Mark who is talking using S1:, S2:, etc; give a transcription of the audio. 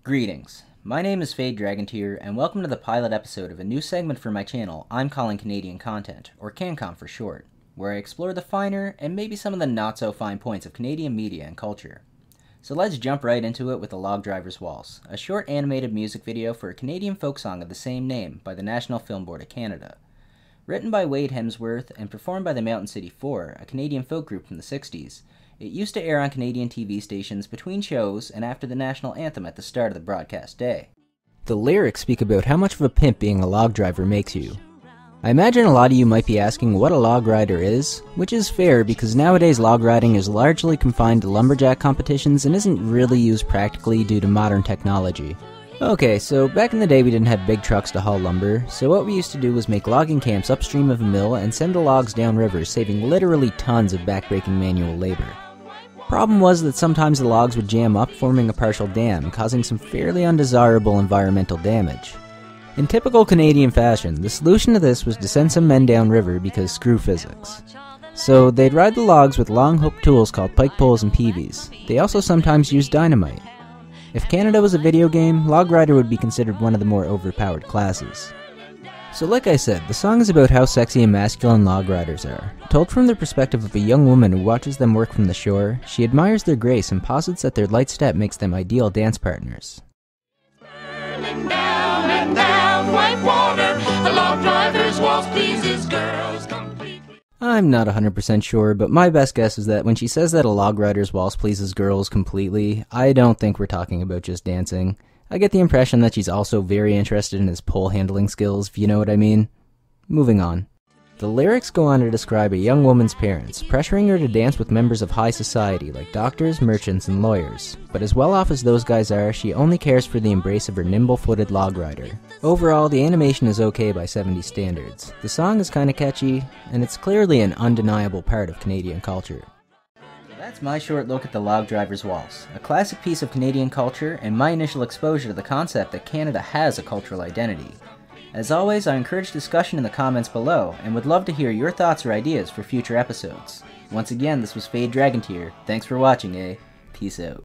S1: Greetings, my name is Fade Dragontier, and welcome to the pilot episode of a new segment for my channel I'm calling Canadian Content, or CanCon for short, where I explore the finer and maybe some of the not-so-fine points of Canadian media and culture. So let's jump right into it with the LogDriver's Waltz, a short animated music video for a Canadian folk song of the same name by the National Film Board of Canada. Written by Wade Hemsworth and performed by the Mountain City Four, a Canadian folk group from the 60s, it used to air on Canadian TV stations between shows and after the national anthem at the start of the broadcast day. The lyrics speak about how much of a pimp being a log driver makes you. I imagine a lot of you might be asking what a log rider is, which is fair because nowadays log riding is largely confined to lumberjack competitions and isn't really used practically due to modern technology. Okay, so back in the day we didn't have big trucks to haul lumber, so what we used to do was make logging camps upstream of a mill and send the logs down rivers, saving literally tons of backbreaking manual labor. Problem was that sometimes the logs would jam up, forming a partial dam, causing some fairly undesirable environmental damage. In typical Canadian fashion, the solution to this was to send some men downriver because screw physics. So they'd ride the logs with long hook tools called pike poles and peavies. They also sometimes used dynamite. If Canada was a video game, Log Rider would be considered one of the more overpowered classes. So like I said, the song is about how sexy and masculine log riders are. Told from the perspective of a young woman who watches them work from the shore, she admires their grace and posits that their light step makes them ideal dance partners.
S2: Burning down and down white water, the log driver's waltz pleases girls completely.
S1: I'm not 100% sure, but my best guess is that when she says that a log rider's waltz pleases girls completely, I don't think we're talking about just dancing. I get the impression that she's also very interested in his pole handling skills, if you know what I mean. Moving on. The lyrics go on to describe a young woman's parents, pressuring her to dance with members of high society like doctors, merchants, and lawyers. But as well off as those guys are, she only cares for the embrace of her nimble-footed log rider. Overall, the animation is okay by 70s standards. The song is kinda catchy, and it's clearly an undeniable part of Canadian culture. That's my short look at the LogDriver's Waltz, a classic piece of Canadian culture and my initial exposure to the concept that Canada has a cultural identity. As always, I encourage discussion in the comments below and would love to hear your thoughts or ideas for future episodes. Once again, this was Fade Dragontier. Thanks for watching, Peace out.